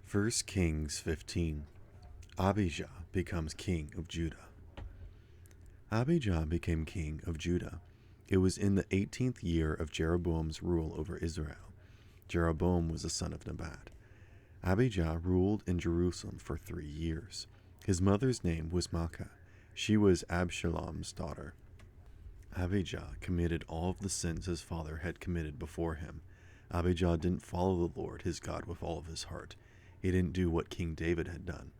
1 Kings 15. Abijah becomes king of Judah. Abijah became king of Judah. It was in the 18th year of Jeroboam's rule over Israel. Jeroboam was the son of Nebat. Abijah ruled in Jerusalem for 3 years. His mother's name was Maacah. She was Absalom's daughter. Abijah committed all of the sins his father had committed before him. Abijah didn't follow the Lord his God with all of his heart. He didn't do what King David had done.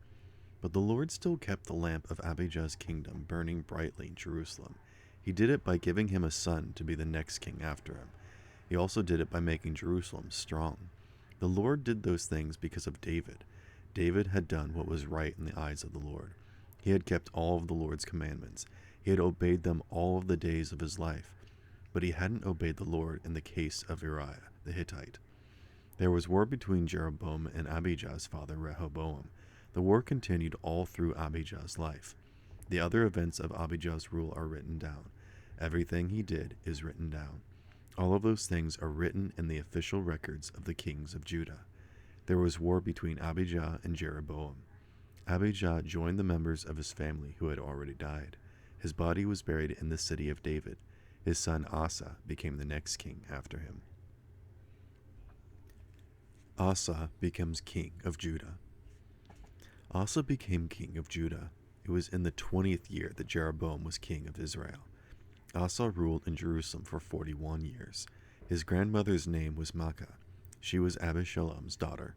But the Lord still kept the lamp of Abijah's kingdom burning brightly in Jerusalem. He did it by giving him a son to be the next king after him. He also did it by making Jerusalem strong. The Lord did those things because of David. David had done what was right in the eyes of the Lord. He had kept all of the Lord's commandments. He had obeyed them all of the days of his life. But he hadn't obeyed the Lord in the case of Uriah the Hittite. There was war between Jeroboam and Abijah's father Rehoboam. The war continued all through Abijah's life. The other events of Abijah's rule are written down. Everything he did is written down. All of those things are written in the official records of the kings of Judah. There was war between Abijah and Jeroboam. Abijah joined the members of his family who had already died. His body was buried in the city of David. His son Asa became the next king after him. Asa becomes king of Judah. Asa became king of Judah. It was in the 20th year that Jeroboam was king of Israel. Asa ruled in Jerusalem for 41 years. His grandmother's name was Maacah. She was Abishalom's daughter.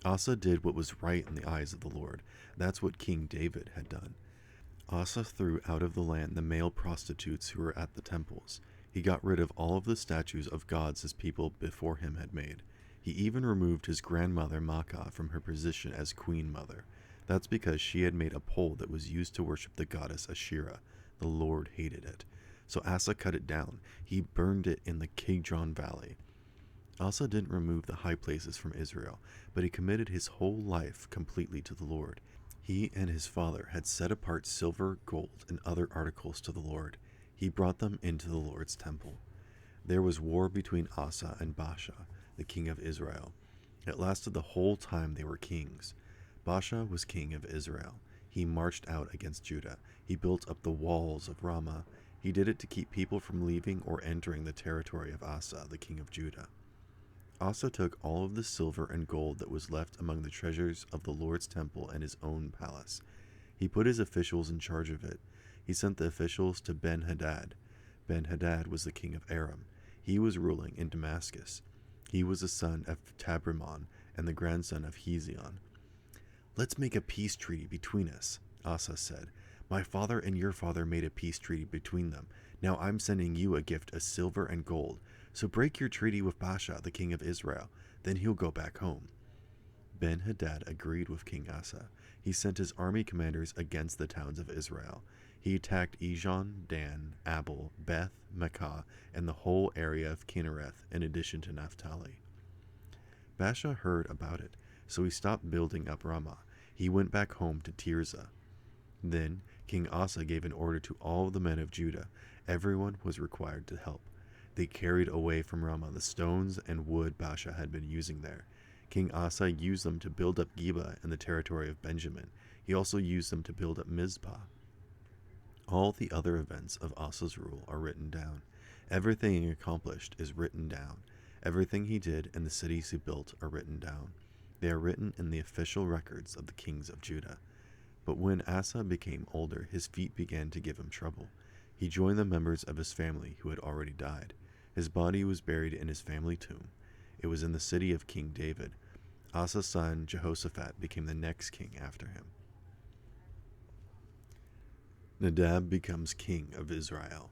Asa did what was right in the eyes of the Lord. That's what King David had done. Asa threw out of the land the male prostitutes who were at the temples. He got rid of all of the statues of gods his people before him had made. He even removed his grandmother Maacah from her position as queen mother. That's because she had made a pole that was used to worship the goddess Asherah. The Lord hated it. So Asa cut it down. He burned it in the Kidron Valley. Asa didn't remove the high places from Israel, but he committed his whole life completely to the Lord. He and his father had set apart silver, gold, and other articles to the Lord. He brought them into the Lord's temple. There was war between Asa and Baasha, the king of Israel. It lasted the whole time they were kings. Baasha was king of Israel. He marched out against Judah. He built up the walls of Ramah. He did it to keep people from leaving or entering the territory of Asa, the king of Judah. Asa took all of the silver and gold that was left among the treasures of the Lord's temple and his own palace. He put his officials in charge of it. He sent the officials to Ben-Hadad. Ben-Hadad was the king of Aram. He was ruling in Damascus. He was the son of Tabrimon and the grandson of Hezion. "Let's make a peace treaty between us," Asa said. "My father and your father made a peace treaty between them. Now I'm sending you a gift of silver and gold. So break your treaty with Baasha, the king of Israel. Then he'll go back home." Ben-Hadad agreed with King Asa. He sent his army commanders against the towns of Israel. He attacked Ijon, Dan, Abel, Beth, Maacah, and the whole area of Kinnereth, in addition to Naphtali. Baasha heard about it, so he stopped building up Ramah. He went back home to Tirzah. Then King Asa gave an order to all the men of Judah. Everyone was required to help. They carried away from Ramah the stones and wood Baasha had been using there. King Asa used them to build up Geba in the territory of Benjamin. He also used them to build up Mizpah. All the other events of Asa's rule are written down. Everything he accomplished is written down. Everything he did and the cities he built are written down. They are written in the official records of the kings of Judah. But when Asa became older, his feet began to give him trouble. He joined the members of his family who had already died. His body was buried in his family tomb. It was in the city of King David. Asa's son Jehoshaphat became the next king after him. Nadab becomes king of Israel.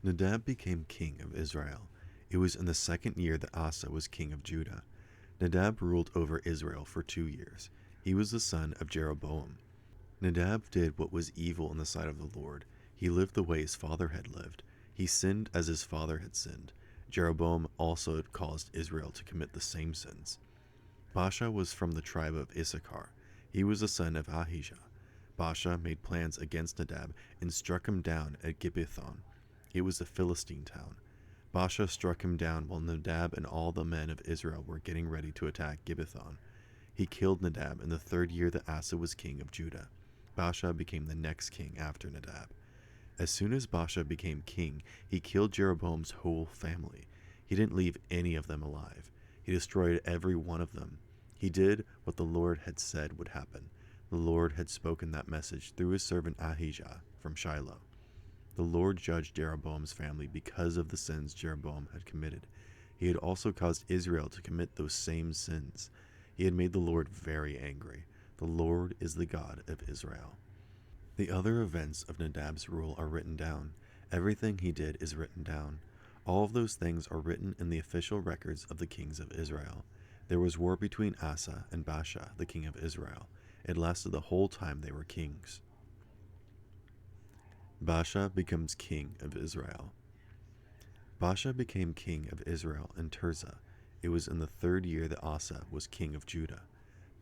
Nadab became king of Israel. It was in the 2nd year that Asa was king of Judah. Nadab ruled over Israel for 2 years. He was the son of Jeroboam. Nadab did what was evil in the sight of the Lord. He lived the way his father had lived. He sinned as his father had sinned. Jeroboam also had caused Israel to commit the same sins. Baasha was from the tribe of Issachar. He was the son of Ahijah. Baasha made plans against Nadab and struck him down at Gibbethon. It was a Philistine town. Baasha struck him down while Nadab and all the men of Israel were getting ready to attack Gibbethon. He killed Nadab in the 3rd year that Asa was king of Judah. Baasha became the next king after Nadab. As soon as Baasha became king, he killed Jeroboam's whole family. He didn't leave any of them alive. He destroyed every one of them. He did what the Lord had said would happen. The Lord had spoken that message through his servant Ahijah from Shiloh. The Lord judged Jeroboam's family because of the sins Jeroboam had committed. He had also caused Israel to commit those same sins. He had made the Lord very angry. The Lord is the God of Israel. The other events of Nadab's rule are written down. Everything he did is written down. All of those things are written in the official records of the kings of Israel. There was war between Asa and Baasha, the king of Israel. It lasted the whole time they were kings. Baasha becomes king of Israel. Baasha became king of Israel in Tirzah. It was in the 3rd year that Asa was king of Judah.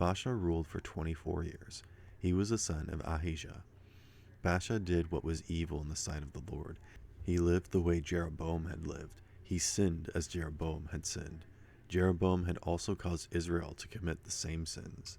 Baasha ruled for 24 years. He was the son of Ahijah. Baasha did what was evil in the sight of the Lord. He lived the way Jeroboam had lived. He sinned as Jeroboam had sinned. Jeroboam had also caused Israel to commit the same sins.